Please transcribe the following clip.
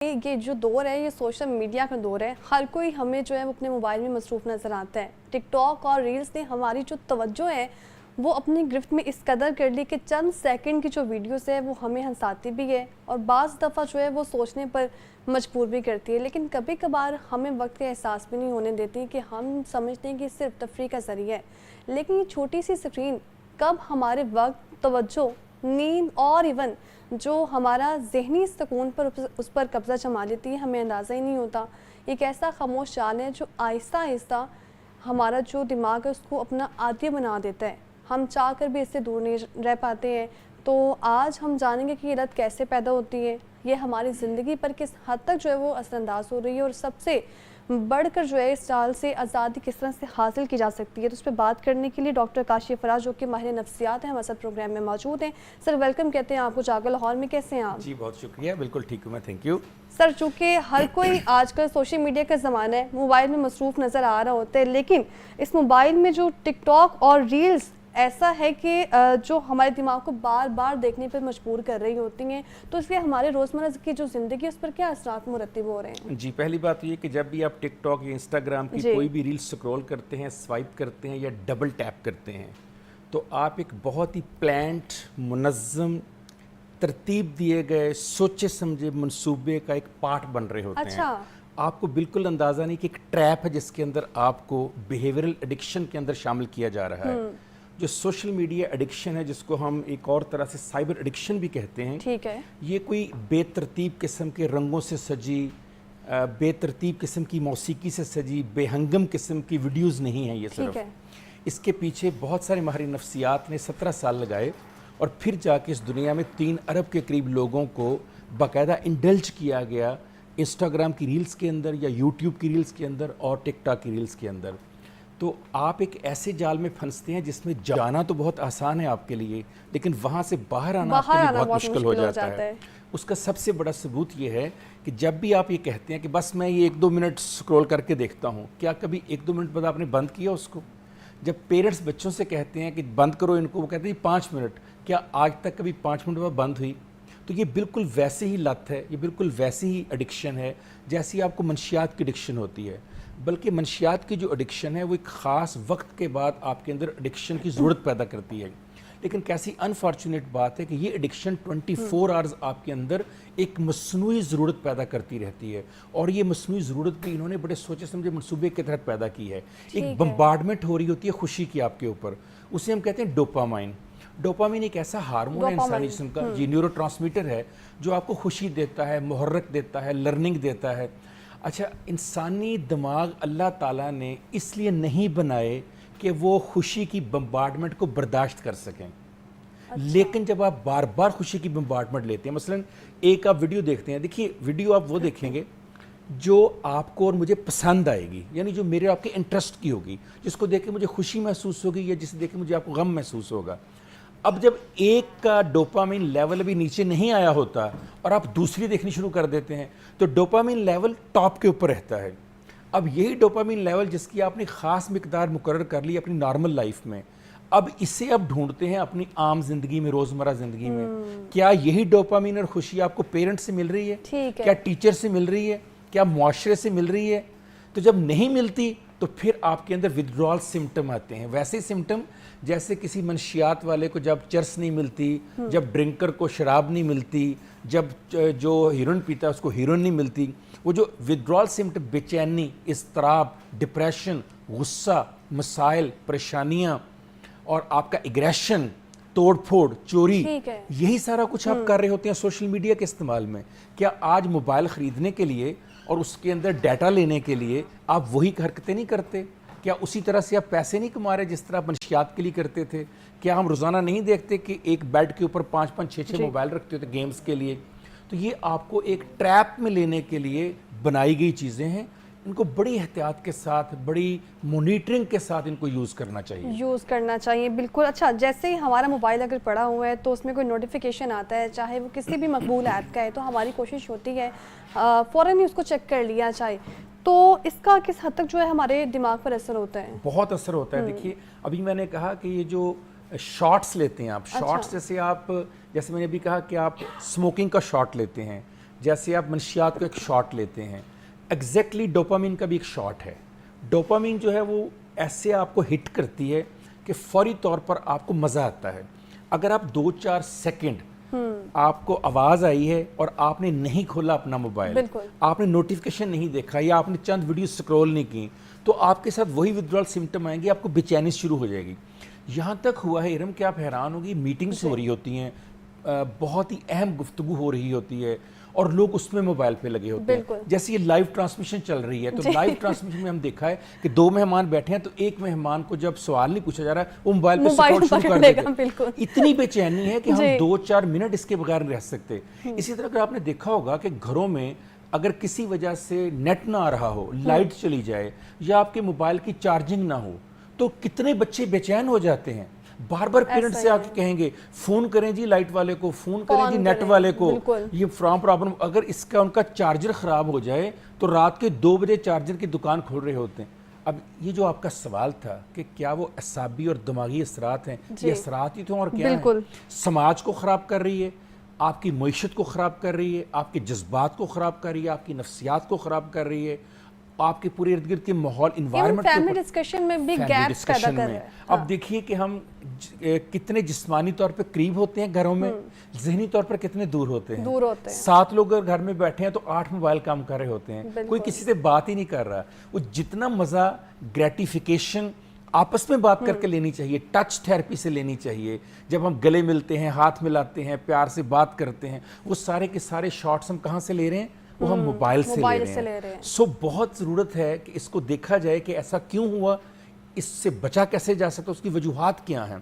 ये जो दौर है ये सोशल मीडिया का दौर है। हर कोई हमें जो है वो अपने मोबाइल में मसरूफ़ नज़र आता है। टिकटॉक और रील्स ने हमारी जो तवज्जो है वो अपनी गिरफ्त में इस कदर कर ली कि चंद सेकंड की जो वीडियोस है वो हमें हंसाती भी है और बाज़ दफ़ा जो है वो सोचने पर मजबूर भी करती है। लेकिन कभी कभार हमें वक्त का एहसास भी नहीं होने देती कि हम समझते हैं कि सिर्फ तफरीह का ज़रिया है, लेकिन ये छोटी सी स्क्रीन कब हमारे वक्त, तवज्जो, नींद और इवन जो हमारा ज़हनी सुकून पर उस पर कब्ज़ा जमा लेती है, हमें अंदाज़ा ही नहीं होता। एक ऐसा खामोश जाल है जो आहिस्ता आहिस्ता हमारा जो दिमाग है उसको अपना आदी बना देता है। हम चाह कर भी इससे दूर नहीं रह पाते हैं। तो आज हम जानेंगे कि ये लत कैसे पैदा होती है, ये हमारी ज़िंदगी पर किस हद तक जो है वो असरअंदाज हो रही है और सबसे बढ़कर जो है इस जाल से आज़ादी किस तरह से हासिल की जा सकती है। तो उस पर बात करने के लिए डॉक्टर काशिफ फराज जो कि माहिर नफ्सियात हैं हमारे साथ प्रोग्राम में मौजूद हैं। सर वेलकम कहते हैं आपको जागर लाहौर में। कैसे हैं आप? जी बहुत शुक्रिया, बिल्कुल ठीक हूँ मैं, थैंक यू। सर चूँकि हर कोई आजकल सोशल मीडिया का ज़माना है, मोबाइल में मसरूफ़ नज़र आ रहा होता है, लेकिन इस मोबाइल में जो टिकटॉक और रील्स ऐसा है कि जो हमारे दिमाग को बार बार देखने पर मजबूर कर रही होती हैं, तो इसलिए हमारे रोज़मर्रा की जो ज़िंदगी है उस पर क्या असरात मुरतब हो रहे हैं? जी, पहली बात ये कि जब भी आप टिकटॉक या इंस्टाग्राम की कोई भी रील स्क्रॉल करते हैं, स्वाइप करते हैं या डबल टैप करते हैं, तो आप एक बहुत ही प्लान्ड, मुनज़्ज़म, तरतीब दिए गए, सोचे समझे मंसूबे का एक पार्ट बन रहे होते हैं। आपको बिल्कुल अंदाज़ा नहीं कि एक ट्रैप है जिसके अंदर आपको बिहेवियरल एडिक्शन के अंदर शामिल किया जा रहा है। जो सोशल मीडिया एडिक्शन है, जिसको हम एक और तरह से साइबर एडिक्शन भी कहते हैं, ठीक है, ये कोई बेतरतीब किस्म के रंगों से सजी, बेतरतीब किस्म की मौसीकी से सजी, बेहंगम किस्म की वीडियोस नहीं है। ये सिर्फ इसके पीछे बहुत सारे माहिर नफ्सियात ने 17 साल लगाए और फिर जाके इस दुनिया में 3 अरब के करीब लोगों को बाकायदा इंडल्ज किया गया इंस्टाग्राम की रील्स के अंदर या यूट्यूब की रील्स के अंदर और टिकटॉक की रील्स के अंदर। तो आप एक ऐसे जाल में फंसते हैं जिसमें जाना तो बहुत आसान है आपके लिए, लेकिन वहाँ से बाहर आना आपके लिए बहुत मुश्किल हो जाता है। उसका सबसे बड़ा सबूत ये है कि जब भी आप ये कहते हैं कि बस मैं ये 1-2 मिनट स्क्रॉल करके देखता हूँ, क्या कभी 1-2 मिनट बाद आपने बंद किया उसको? जब पेरेंट्स बच्चों से कहते हैं कि बंद करो इनको, वो कहते हैं 5 मिनट, क्या आज तक कभी 5 मिनट बाद बंद हुई? तो ये बिल्कुल वैसे ही लत है, ये बिल्कुल वैसी ही एडिक्शन है जैसी आपको मंशियात की एडिक्शन होती है। बल्कि मंशियात की जो एडिक्शन है वो एक ख़ास वक्त के बाद आपके अंदर एडिक्शन की ज़रूरत पैदा करती है। लेकिन कैसी अनफॉर्चुनेट बात है कि ये एडिक्शन 24 आवर्स आपके अंदर एक मसनूई ज़रूरत पैदा करती रहती है, और ये मसनूई ज़रूरत भी इन्होंने बड़े सोचे समझे मंसूबे के तहत पैदा की है। एक बम्बार्डमेंट हो रही होती है खुशी की आपके ऊपर, उसे हम कहते हैं डोपामाइन। डोपामाइन एक ऐसा हार्मोन है इंसानी जिस्म का, जी न्यूरोट्रांसमीटर है, जो आपको खुशी देता है, मुहर्रक देता है, लर्निंग देता है। अच्छा, इंसानी दिमाग अल्लाह ताला ने इसलिए नहीं बनाए कि वो खुशी की बम्बार्डमेंट को बर्दाश्त कर सकें। लेकिन जब आप बार बार खुशी की बम्बार्डमेंट लेते हैं, मसलन एक आप वीडियो देखते हैं, देखिए वीडियो आप वो देखेंगे जो आपको और मुझे पसंद आएगी, यानी जो मेरे आपके इंटरेस्ट की होगी, जिसको देख के मुझे खुशी महसूस होगी या जिसे देख के मुझे आपको गम महसूस होगा। अब जब एक का डोपामिन लेवल भी नीचे नहीं आया होता और आप दूसरी देखनी शुरू कर देते हैं, तो डोपामिन लेवल टॉप के ऊपर रहता है। अब यही डोपामिन लेवल जिसकी आपने ख़ास मिकदार मुकर्रर कर ली अपनी नॉर्मल लाइफ में, अब इसे आप ढूंढते हैं अपनी आम जिंदगी में, रोज़मर्रा ज़िंदगी में। क्या यही डोपामिन और खुशी आपको पेरेंट्स से मिल रही है? क्या टीचर से मिल रही है? क्या मुआशरे से मिल रही है? तो जब नहीं मिलती तो फिर आपके अंदर विथड्रॉल सिम्टम आते हैं। वैसे सिम्टम जैसे किसी मनशियात वाले को जब चरस नहीं मिलती, जब ड्रिंकर को शराब नहीं मिलती, जब जो हीरोइन पीता है उसको हीरोइन नहीं मिलती, वो जो विथड्रॉल सिम्टम, बेचैनी, इज़्तिराब, डिप्रेशन, गुस्सा, मसाइल, परेशानियाँ और आपका एग्रेशन, तोड़ फोड़, चोरी, यही सारा कुछ आप कर रहे होते हैं सोशल मीडिया के इस्तेमाल में। क्या आज मोबाइल ख़रीदने के लिए और उसके अंदर डाटा लेने के लिए आप वही हरकतें नहीं करते? क्या उसी तरह से आप पैसे नहीं कमा रहे जिस तरह आप मंशियात के लिए करते थे? क्या हम रोज़ाना नहीं देखते कि एक बेड के ऊपर 5-5, 6-6 मोबाइल रखते थे गेम्स के लिए? तो ये आपको एक ट्रैप में लेने के लिए बनाई गई चीज़ें हैं। इनको बड़ी एहतियात के साथ, बड़ी मॉनिटरिंग के साथ इनको यूज़ करना चाहिए। बिल्कुल। अच्छा, जैसे ही हमारा मोबाइल अगर पड़ा हुआ है तो उसमें कोई नोटिफिकेशन आता है, चाहे वो किसी भी मकबूल ऐप का है, तो हमारी कोशिश होती है फ़ौरन ही उसको चेक कर लिया जाए। तो इसका किस हद तक जो है हमारे दिमाग पर असर होता है? बहुत असर होता है। देखिए, अभी मैंने कहा कि ये जो शॉट्स लेते हैं आप, शॉट्स जैसे मैंने अभी कहा कि आप स्मोकिंग का शॉट लेते हैं, जैसे आप मनशियात को एक शॉट लेते हैं, एग्जैक्टली डोपामिन का भी एक शॉट है। डोपामिन जो है वो ऐसे आपको हिट करती है कि फौरी तौर पर आपको मज़ा आता है। अगर आप 2-4 सेकंड आपको आवाज़ आई है और आपने नहीं खोला अपना मोबाइल, आपने नोटिफिकेशन नहीं देखा या आपने चंद वीडियो स्क्रॉल नहीं की, तो आपके साथ वही विथड्रॉल सिम्टम आएंगे, आपको बेचैनी शुरू हो जाएगी। यहाँ तक हुआ है इरम कि आप हैरान होगी, मीटिंग्स हो रही होती हैं, बहुत ही अहम गुफ्तगू हो रही होती है और लोग उसमें मोबाइल पे लगे होते हैं। जैसे ये लाइव ट्रांसमिशन चल रही है, तो लाइव ट्रांसमिशन में हम देखा है कि 2 मेहमान बैठे हैं, तो एक मेहमान को जब सवाल नहीं पूछा जा रहा है वो मोबाइल पे स्क्रॉल शुरू कर देते हैं। इतनी बेचैनी है कि हम 2-4 मिनट इसके बगैर नहीं रह सकते। इसी तरह अगर आपने देखा होगा कि घरों में अगर किसी वजह से नेट ना आ रहा हो, लाइट चली जाए या आपके मोबाइल की चार्जिंग ना हो, तो कितने बच्चे बेचैन हो जाते हैं। बार बार पेरेंट्स से आके कहेंगे फोन करें जी लाइट वाले को, फोन करें जी नेट वाले को, ये फ्रॉम प्रॉब्लम। अगर इसका उनका चार्जर ख़राब हो जाए तो रात के 2 बजे चार्जर की दुकान खोल रहे होते हैं। अब ये जो आपका सवाल था कि क्या वो असाबी और दिमागी असरात हैं, ये असरात ही तो और क्या है, समाज को ख़राब कर रही है, आपकी मईशत को ख़राब कर रही है, आपके जज्बात को ख़राब कर रही है, आपकी नफ्सियात को ख़राब कर रही है, आपके पूरे इर्द गिर्द के माहौल इन्वायरमेंट फैमिली डिस्कशन में भी गैप्स पैदा कर रहे हैं। अब देखिए कि हम कितने जिस्मानी तौर पे करीब होते हैं घरों में, ज़हनी तौर पर कितने दूर होते हैं। 7 लोग अगर घर में बैठे हैं तो 8 मोबाइल काम कर रहे होते हैं, कोई किसी से बात ही नहीं कर रहा। वो जितना मज़ा ग्रेटिफिकेशन आपस में बात करके लेनी चाहिए, टच थेरेपी से लेनी चाहिए, जब हम गले मिलते हैं, हाथ मिलाते हैं, प्यार से बात करते हैं, वो सारे के सारे शॉट्स हम कहाँ से ले रहे हैं, वो हम मोबाइल से ले रहे हैं। सो बहुत ज़रूरत है कि इसको देखा जाए कि ऐसा क्यों हुआ, इससे बचा कैसे जा सकता है, उसकी वजूहात क्या हैं।